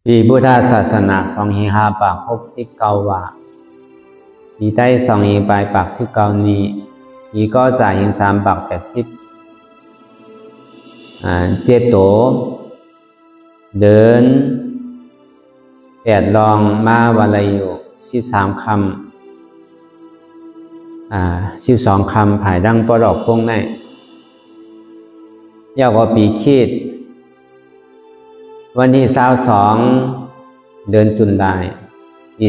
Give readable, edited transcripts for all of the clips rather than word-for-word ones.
ปีพุทธศาสนา2569ว่าปีใต้2589นี้ปีก็จ่ายยัง380เจ็ดโตเดินแปดลองมาวันละอยู่13 คำ12 คำภายดังประดอกพงในยาวกว่าปีคิดวันที่22เดือนจุลายปี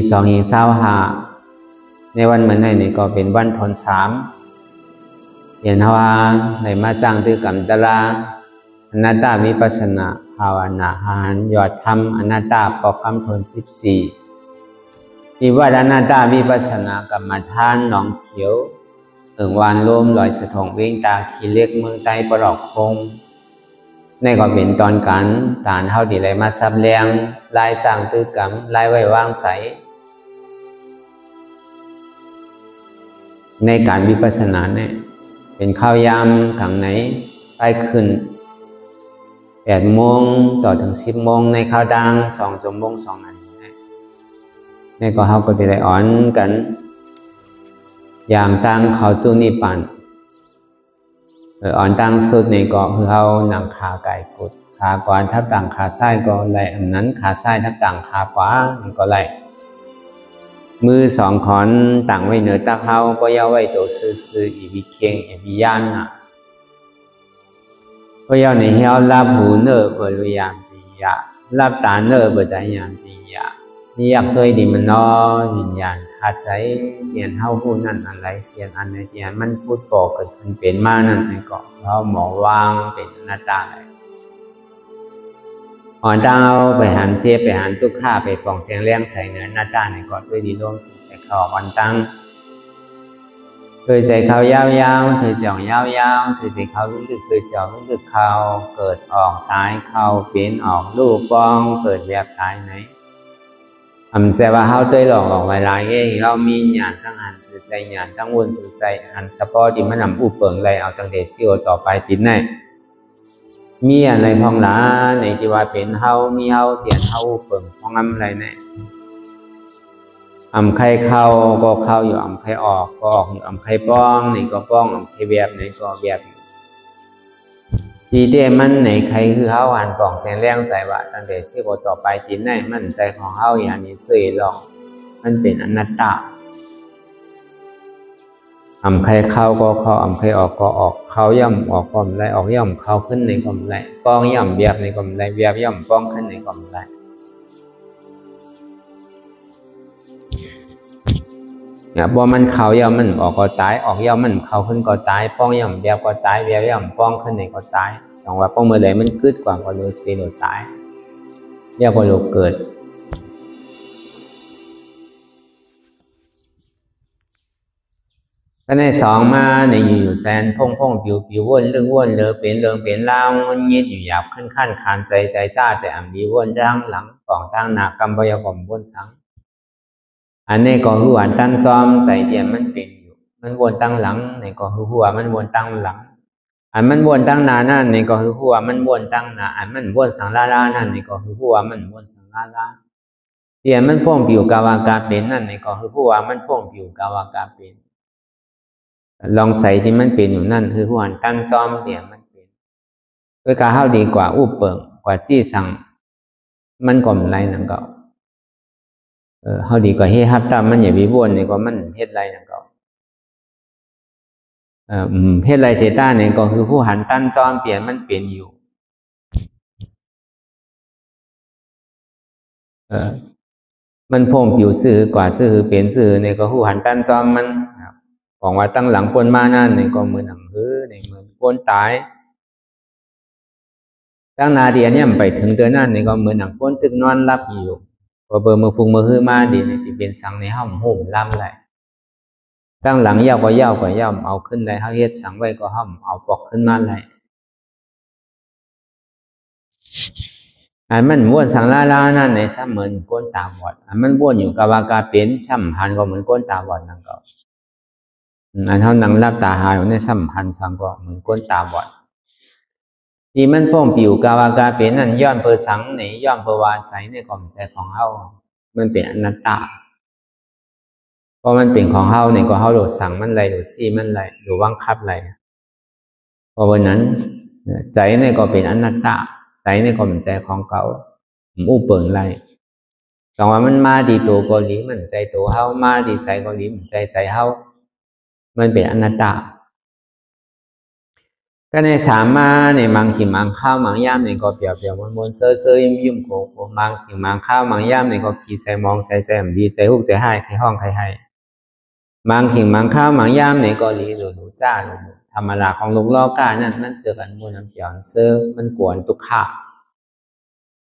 2525ในวันเหมือนในนี่ก็เป็นวันทน3เห็นว่าในมาจ้างตื้อกรรมตลาอนัตตาวิปัสสนาภาวนาหารยอดธรรมอนัตตาปอกคำทน14ที่ว่าอนัตตาวิปัสสนากรรมฐานหนองเขียววานร่มลอยสะทองเว้งตาขี้เล็กเมืองใต้ประดอกพงในก็เป็นตอนการเท่าที่ไรมาซับแรงลายจางตื้อกรรมลายไว้วางใสในการวิปัสสนาเนี่ยเป็นข้าวยามขังไหนไปขึ้น8 โมงต่อถึง10 โมงในข้าวดัง2 ชั่วโมง2 นาทีในก็เขาก็จะได้อ่อนกันอย่างตั้งเขาสู้นิพพานอ่อนตั้งสุดในก็คือเขาหนังขาไก่กุดขาก่อนทับต่างขาซ้ายก็ไหลอันนั้นขาซ้ายทับต่างขาขวามันก็ไหลมือ2 ขอนต่างไว้เหนือตาเขาก็ย่อไว้ตัวซื่ออีวิเคียงอีวิยานน่ะก็ย่อในเหี้ยวรับหูเนอบริยามปียะรับตาเนอบริยามปียะนี่อยากตัวดีมันนอวิญญาณขาดใจเปลี่ยนเท่าผู้นั่นอะไรเสียนอันในเดียนมันพูดบอกเกิดขึ้นเป็นมานั่นในเกาะเราหมอวางเป็นอนัตตาเลยอ่อนดาวไปหันเจี๊ยบไปหันตุกข้าไปปล่องเสียงเลี้ยงใส่เนื้อหน้าตาในเกาะด้วยดีร่วมใส่ข่าวอ่อนตั้งเคยใส่ข่าวยาวๆเคยเสียงยาวๆเคยใส่ข่าวลึกๆเคยเสียงลึกๆข่าวเกิดออกตายข่าวเปลี่ยนออกลูกปองเกิดแบบตายไหนแสดงว่าเขาตัวหลอกไว้หลายเรามีญาณทั้งหันสื่อใจญาณทั้งวนสื่อใจหันเฉพาะที่มันนำอุปเปิงไรเอาตั้งแต่สิ่งต่อไปติดแน่มีอะไรพองหลาในที่ว่าเป็นเฮามีเฮาเปลี่ยนเฮาอุปเปิงพองอะไรแน่ใครเข้าก็เข้าอยู่ใครออกก็ออกอยู่ใครป้องนี่ก็ป้องใครแบบไหนก็แบบทีเดียมันไหนใครคือเฮาหันกล่องแสงแรงใส่ว่าตั้งแต่สิ่งต่อไปติดแน่มั่นใจของเฮาอย่างนี้เสยหรอกมันเป็นอนัตตาใครเข้าก็เข้าใครออกก็ออกเข้าย่ำออกก็ไม่ได้ออกย่ำเข้าขึ้นในก็ไม่ได้ป้องย่ำแบบในก็ไม่ได้แบบย่ำป้องขึ้นในก็ไม่ได้เนี่ยพอมันเข้าย่ำมันออกก็ตายออกย่ำมันเข้าขึ้นก็ตายป้องย่ำแบบก็ตายแบบย่ำป้องขึ้นในก็ตายจังว่าป้องเมื่อไหร่มันกึดกว่าก็โดนเสียโดนตายเรียกว่าโลกเกิดก็ใน2มาในอยู่แจนพ่งผิววนเรื่องวนเลอเปลี่ยนเรื่องเปลี่ยนเล่ามันเงียบอยู่หยาบขั้นคานใจจ้าใจมีวนร่างหลังกล่องตั้งหนักกำบยกรมวนสังอันนี้ก็คือวันตั้งซ้อมใจเดียนมันเป็นอยู่มันวนตั้งหลังในก็คือหัวมันวนตั้งหลังอันมันวนตั้งหน้านั่นในก็คือหัวมันวนตั้งหน้าอันมันวนสังลานั่นในก็คือหัวมันวนสังลาเดียนมันพ่งผิวกาวากาเป็นนั่นในก็คือหัวมันพ่งผิวกาวากาเป็นลองใส่ที่มันเป็นอยู่นั่นคือหัวตั้งซ้อมเดียนมันเป็นโดยการเข้าดีกว่าอุปเปิงกว่าจี้สั่งมันก็ไม่ไรนั่นก็เขาดีกว่าเฮ็ดฮับตามมันอย่าวิวนนี่ก็มันเฮ็ดไรนั่นก็เฮ็ดไรเสต้าเนี่ยก็คือผู้หันตั้นซ้อมเปลี่ยนมันเปลี่ยนอยู่มันพงผิวสื่อกว่าสื่อเปลี่ยนสื่อเนี่ยก็ผู้หันตั้นซ้อมมันของว่าตั้งหลังปนมานั่นเนี่ยก็เหมือนหนังเนี่ยเหมือนปนตายตั้งนาเดียเนี่ยไปถึงเดือนนั่นเนี่ยก็เหมือนหนังปนตึกนอนรับอยู่พอเบอร์มือฟุงมือฮื้อมาดีเนี่ยที่เป็นสังในห้องห่มล่ำไหลตั้งหลังยาวก็ยาวเอาขึ้นเลยเขาเฮ็ดสังไว้ก็ห้องเอาปอกขึ้นมาเลยอันมันม้วนสังลานั่นในซ้ำเหมือนก้นตาบอดอันมันม้วนอยู่กับวากาเป็นซ้ำพันก็เหมือนก้นตาบอดนั่นก็อันเท่านังรับตาหายในซ้ำพันสังก็เหมือนก้นตาบอด ที่มันพ่องปิวกาวากาเป็นนั่นย้อนเพอสังในย้อนเพอวาใสในความใจของเฮามันเป็นอนัตตาเพราะมันเป็นของเฮาในก็เฮาโดดสั่งมันไรโดดซี่มันไรโดดวังคับไรเพราะวันนั้นใจในก็เป็นอนัตตาใจในก็เป็นใจของเก่าอู้เปิงไรสองว่ามันมาดีตัวเกาหลีมันใจตัวเฮามาดีใจเกาหลีมันใจเฮามันเป็นอนัตตาก็ในสามมาในมังขิมังข้าวมังย่ามในก็เปรียบมนเซอเซอยุ่มโขมังขิมังข้าวมังย่ามในก็ขี่ใส่มองใส่ดีใส่หุกใส่ให้ใครห้องใครให้มังขิมังข้าวมังย่ามในก็ลีหนูจ้าหนูธรรมดาของลูกล้อก้านั่นมันเจอกันมูลน้ำเปียนเซอมันกวนตุกขา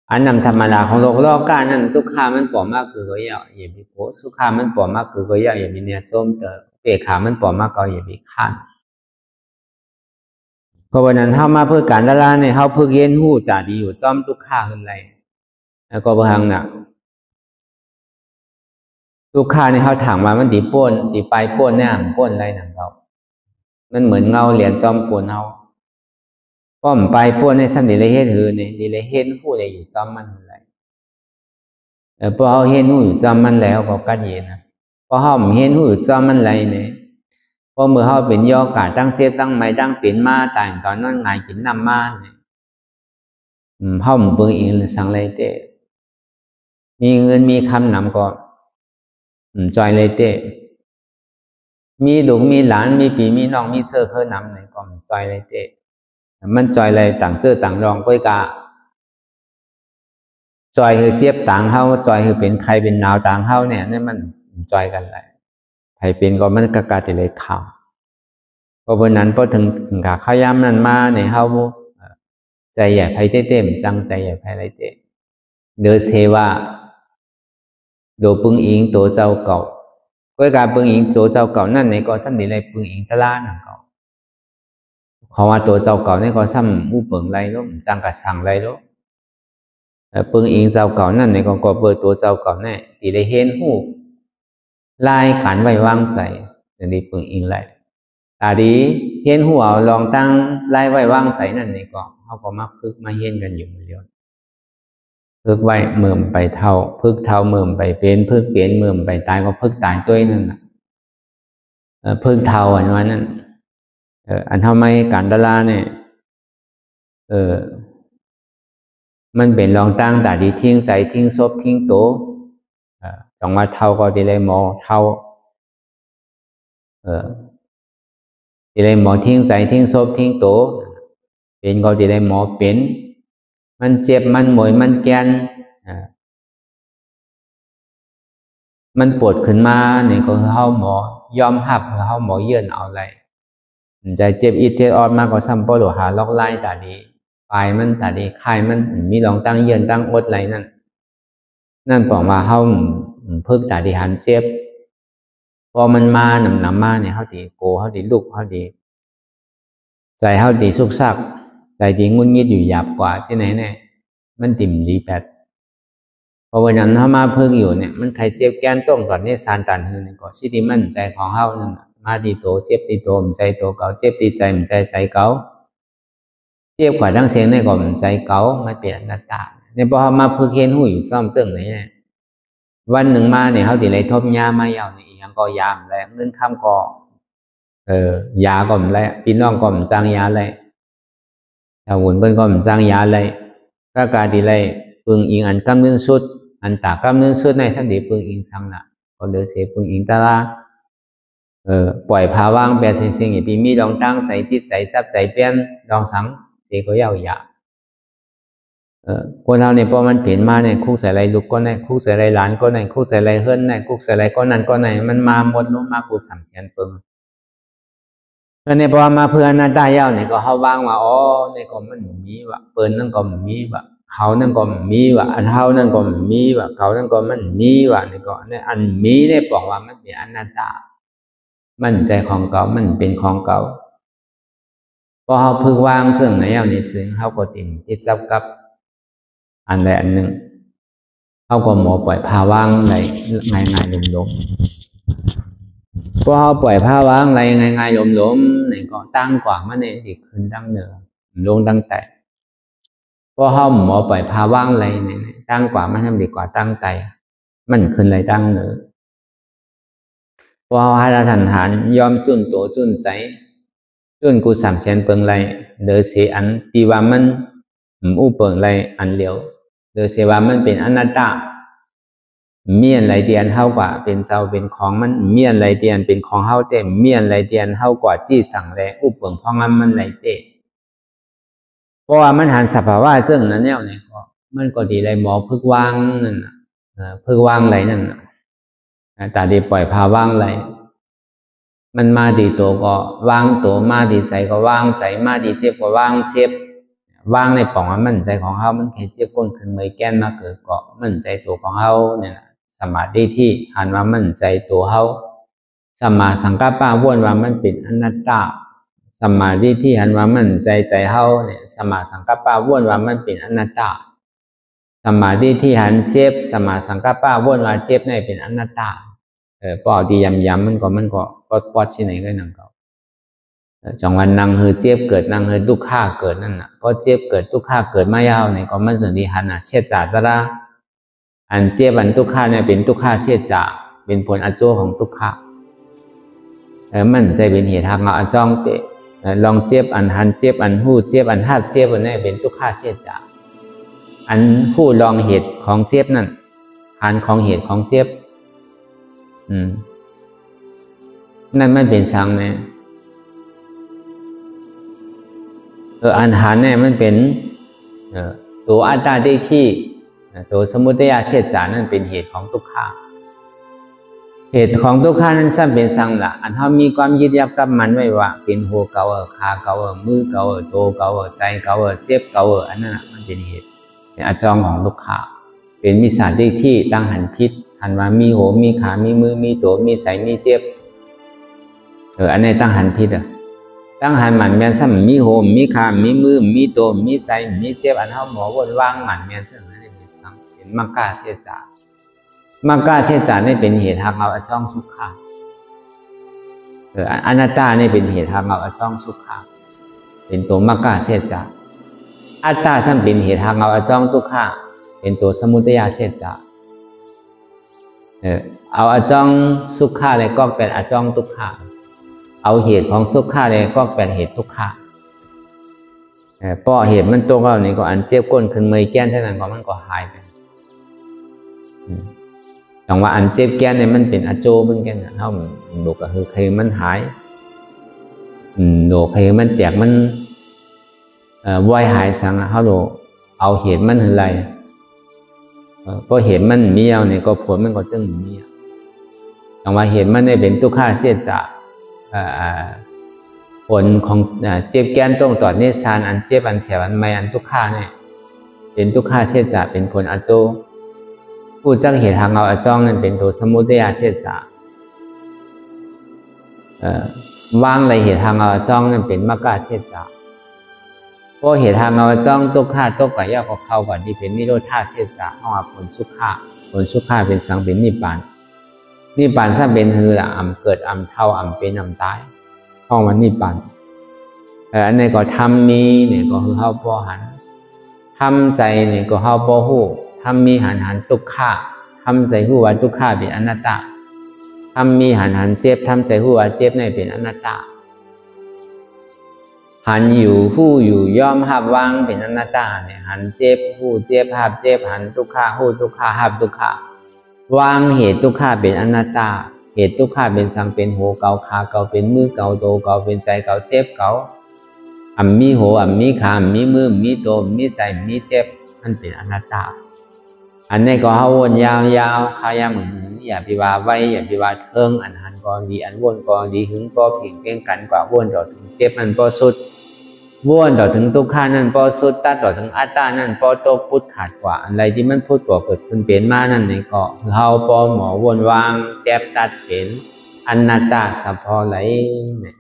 อันนำธรรมดาของโลกล้อก้านั่นตุกขามันปลอมมากคือก็ยาวอย่ามีโผสุขามันปลอมมากคือก็ยาวอย่ามีเนี่ยส้มเตอเปรขามันปลอมมากก็อย่ามีขันเพราะวันนั้นเข้ามาเพื่อการละลายในเข้าเพื่อเย็นหูตาดีอยู่จ้อมตุกขาขึ้นไรแล้วก็บางน่ะตุกขาในเขาถามว่ามันดีป้นดีไปป้นเนี่ยป้นไรหนังเรามันเหมือนเงาเหรียญจ้อมป้นเอาป้อมไปป้วนในสันดีเลยเฮ็ดหือเนี่ยดีเลยเฮ็ดหูเลยอยู่จ้อมมันอะไรพอเขาเฮ็ดหูอยู่จ้อมมันแล้วก็กันเย็นนะพอเขาเฮ็ดหูอยู่จ้อมมันไรเนี่ยพอเมื่อเขาเป็นยอกาตั้งเจ็บตั้งไม้ตั้งเป็นมาต่างตอนนั้นไงกินน้ำมาเนี่ยเขาเบิ่งเองสั่งเลยเต้มีเงินมีคำนำก็จอยเลยเต้มีลูกมีหลานมีปีมีน้องมีเสื้อเคยนำเนี่ยก็จอยเลยเต้มันจอยเลยต่างเสื้อต่างรองก้อยกาจอยคือเจี๊ยบต่างเฮาจอยคือเป็นใครเป็นหนาวต่างเฮาเนี่ยนี่มันจอยกันเลยใครเป็นก็มันกะกาติเลยข่าวเพราะวันนั้นพอถึงกะข้าย้ำนั้นมาในเฮาใจใหญ่ไพ่เต้มจังใจใหญ่ไพ่ไรเต้เดือเสว่าโดปึงอิงตัวเจ้าเก่าก้อยกาปึงอิงตัวเจ้าเก่านั่นในก็ซ้ำดีเลยปึงอิงตะล่านั่นเก่าขอว่าตัวเจ้าเก่าในก็ซ้ำอู้เปิงไรลูกจังกะสั่งไรลูกปึงอิงเจ้าเก่านั่นในก็เปิดตัวเจ้าเก่าแน่ตีได้เห็นหูลายขันไว้วางใส่จะได้ปึงอิงไรตาดีเห็นหูเอาลองตั้งลายไว้วางใส่นั่นในก็เขาก็มาพึกมาเห็นกันอยู่เดียวพึกไว้เมื่อไปเท่าพึกเท่าเมื่อไปเป็นพึกเปลี่ยนเมื่อไปตายก็พึกตายตัวนั่นน่ะพึกเท่าอันนั้นนั่นอันทำไมการดาราเนี่ยมันเป็นรองตั้งแต่ดีทิ้งใส่ทิ้งซบทิ้งโตจังว่าเท่าก็ดีเลยหมอเท่าดีเลยหมอทิ้งใส่ทิ้งซบทิ้งโตเป็นก็ดีเลยหมอเป็นมันเจ็บมันหมวยมันแกนมันปวดขึ้นมาเนี่ยก็เข้าหมอยอมหับเข้าหมอเยื่อนเอาอะไรใจเจ็บอีเจ็บออดมากกว่าซ้ำปวดหัวล็อกไล่แต่ดีปลายมันแต่ดีคายมันมีลองตั้งเยื่อนตั้งอดอะไรนั่นบอกมาเข้าเพิ่งแต่ดีหันเจ็บพอมันมาหนำมาเนี่ยเขาดีโกเขาดีลุกเขาดีใจเขาดีสุกซักใจดีงุนงิดอยู่หยาบกว่าที่ไหนเนี่ยมันติ่มดีแปดพอวันนั้นเขามาเพิ่งอยู่เนี่ยมันใครเจ็บแก้นต้มก่อนเนี่ยซานตันเนี่ยก็ชิดีมันใจของเขานั่นมาดีโตเจ็บดีโตมใจโตเก่าเจ็บดีใจมันใจใสเก่าเจ็บกว่าทั้งเสียงในก่อนใจเก่าไม่เปลี่ยนหน้าตาเนี่ยพอเขามาเพิ่งเห็นหูอยู่ซ่อมเสื่องเนี่ยวันหนึ่งมาเนี่ยเขาดีเลยทบยามาเยาเนี่ยยังก็ยามแล้วเงินข้ามก็ยาก็มันแล้วพี่น้องก็มันจ้างยาเลยชาวหุ่นเพิ่นก็มันจ้างยาเลยก็การดีเลยปึงอิงอันกำเนิดสุดอันตากำเนิดสุดในสันติปึงอิงซ้ำน่ะก็เหลือเสียปึงอิงตาลาปล่อยภาวะแบบเสียงๆอย่างปีมีลองตั้งใจติดใจจับใจเปลี่ยนลองสังเสียก็ยาวหยาคนเราเนี่ยพอมันเปลี่ยนมาเนี่ยคู่ใส่ไรลูกก็ไหนคู่ใส่ไรหลานก็ไหนคู่ใส่ไรเฮิรนไหนคู่ใส่ไรก็นั่นก็ไหนมันมาหมดนู้นมากูสั่งเสียนเปิงแล้วเนี่ยพอมาเพื่อนหน้าตายาวเนี่ยก็เขาวางว่าอ๋อเนี่ยก็มันมีว่ะเปิลนั่นก็มีว่ะเขานั่นก็มีว่ะอันเฮานั่นก็มีว่ะเขานั่นก็มันมีว่ะเนี่ยก็เนี่ยอันมีเนี่ยบอกว่ามันเป็นอนัตตามันใจของเก่ามันเป็นของเก่าพอเขาพึกวางเสื่องไหนเอาในซึ่งเขาก็ติดที่จับกับอันใดอันหนึ่งเขาก็หมอปล่อยพาว่างไหลง่ายๆลมๆพอเขาปล่อยพาว่างไหลง่ายๆลมๆเนี่ยก็ตั้งกว่ามันเนี่ยที่ขึ้นตั้งเหนือลงตั้งแต่ พอเฮาหมอปล่อยพาว่างไรเนี่ยตั้งกว่ามันทำดีกว่าตั้งใจมันขึ้นไรตั้งเหนือพอเฮาหาทันหันยอมจุนโตจุนใจจุนกูสามเชนเปิงไรเดอเสียอันตีว่ามันอู้เปิงไรอันเหลียวเดอเสียว่ามันเป็นอนัตตาเมียนไรเดียนเฮากว่าเป็นเจ้าเป็นของมันเมียนไรเดียนเป็นของเฮาเต็มเมียนไรเดียนเฮากว่าจี้สั่งแลอู้เปิงเพราะงั้นมันไรเตะเพราะว่ามันหันสภาวะซึ่งนั้นเนี่ยก็มันก็ดีไรหมอพึกวางนั่นพึกวางไรนั่นแต่ดีปล่อยพาว่างไรมันมาดีตัวก็ว่างตัวมาดีใสก็ว่างใสมาดีเจ็บก็ว่างเจ็บว่างในป่องมันใจของเฮามันแค่เจ็บก้นขึ้นมือแก้นมาเกิดก็มันใจตัวของเฮาเนี่ยสมาธิที่หันว่ามันใจตัวเฮาสมาสังกัปปะวนว่ามันเป็นอนัตตาสมาธิที่หันว่ามันใจเฮาเนี่ยสมาสังกัปปะวนว่ามันเป็นอนัตตาสมาธิที่หันเจ็บสมาสังกัปปะวนว่าเจ็บนี่เป็นอนัตตาปอดีย้ำมันก็ปอดที่ไหนก็นั่งก็จังวันนั่งคือเจ็บเกิดนั่งคือทุกข้าเกิดนั่นน่ะก็เจ็บเกิดทุกข้าเกิดมายาวเนี่ยก็มันส่วนที่หันเสียจ่าตระอันเจ็บอันทุกข้าเนี่ยเป็นทุกข้าเสียจ่าเป็นผลอัจโจของทุกข้ามันใจเป็นเหตุทางเอาจ้องเตะลองเจ็บอันหันเจ็บอันหู้เจ็บอันหักเจ็บอันนี้เป็นทุกข้าเสียจ่าอันหู้ลองเหตุของเจ็บนั่นหันของเหตุของเจ็บนั่นมันเป็นสังเนี่ยอันหันเนี่ยมันเป็นตัวอัตตาได้ที่ตัวสมุทัยเสียจานั่นเป็นเหตุของทุกข์เหตุของทุกข์นั้นซ้ำเป็นสังละอันเขามีความยึดยับกับมันไว้ว่าเป็นหัวเก่าขาเก่ามือเก่าโตเก่าใจเก่าเจ็บเก่าอันนั้นมันเป็นเหตุเป็นอาจองของทุกข์เป็นมิจฉาทิฏฐิตั้งหันพิษหันว่ามีหัวมีขามีมือมีตัวมีใจมีเจ็บอันนี้ตั้งหันพิษตั้งหันหมันแมนซ้ำมีหัวมีขามีมือมีตัวมีใจมีเจ็บอันเขาหมอวนว่างหมันแมนซึ่งนั่นเป็นสังเป็นมักกะเสียจามักกะเสียจานี่เป็นเหตุทางเอาอาจ้องสุขาอนัตตานี่เป็นเหตุทางเอาอาจ้องสุขาเป็นตัวมักกะเสียจาอัตตาซ้ำเป็นเหตุทางเอาอาจ้องทุกขาเป็นตัวสมุทัยเสียจาเอาอาจ้องสุขาเลยก็เป็นอาจ้องทุกขาเอาเหตุของสุขาเลยก็เป็นเหตุทุกขาเพราะเหตุมันตัวเรานี่ก็อันเจ็บก้นขึ้นมือแก้นเช่นนั้นก็มันก็หายไปจังว่าอันเจ็บแก้นเนี่ยมันเป็นอโจเหมือนกันนะเท่าโดก็คือใครมันหายโดใครมันแตกมันวายหายสังเขาโดเอาเหตุมันคืออะไรเพราะเหตุมันมีเอาเนี่ยก็ผลมันก็ตึงมีจังว่าเหตุมันเนี่ยเป็นทุกข้าเสียจากผลของเจ็บแก้นตรงต่อเนสานอันเจ็บอันเสียอันไม่อันทุกข้าเนี่ยเป็นทุกข้าเสียจากเป็นผลอโจผู้จักเหตุทางเอาอจ้องนั้นเป็นตัวสมุทัยเสียจากว่างไรเหตุทางเอาอจ้องนั้นเป็นมรรคเสียจากเพราะเหตุทางเอาอจ้องทุกข้าตกกับยากกับเขาก่อนที่เป็นนิโรธาเสียจากห้องผลสุขาผลสุขาเป็นสังเป็นนิพพานนิพพานถ้าเป็นคืออ่ำเกิดอ่ำเท่าอ่ำเป็นอ่ำตายห้องมันนิพพานอันนี้ก็ทำมีเนี่ยก็คือเข้าป้อหันทำใจเนี่ยก็เข้าป้อหูทำมีหันทุกข้าทำใจหูว่าทุกข้าเป็นอนัตตาทำมีหันเจ็บทำใจหูว่าเจ็บนี่เป็นอนัตตาหันอยู่หูอยู่ย่อมหับวางเป็นอนัตตาเนี่ยหันเจ็บหูเจ็บหับเจ็บหันทุกข้าหูทุกข้าหับทุกข้าวางเหตุทุกข้าเป็นอนัตตาเหตุทุกข้าเป็นสังเป็นหัวเก่าขาเก่าเป็นมือเก่าโตเก่าเป็นใจเก่าเจ็บเก่ามีหัวมีขามีมือมีโตมีใจมีเจ็บมันเป็นอนัตตาอันนี้ก็เขาวนยาวๆขายามอย่าไปว่าไว้อย่าไปว่าเทิงอันหันก็ดีอันวนก็ดีหึงก็เพียงเพียงกันกว่าวนต่อถึงเจ็บมันก็สุดวนต่อถึงทุกข้านั่นก็สุดตัดต่อถึงอัตตานั่นก็โตพุทธขาดกว่าอะไรที่มันพุทธกว่าเกิดขึ้นเป็นมานั่นนี่ก็เขาปอหมอวนวางแจ็บตัดเป็นอนัตตาสัพพอไหลเนี่ย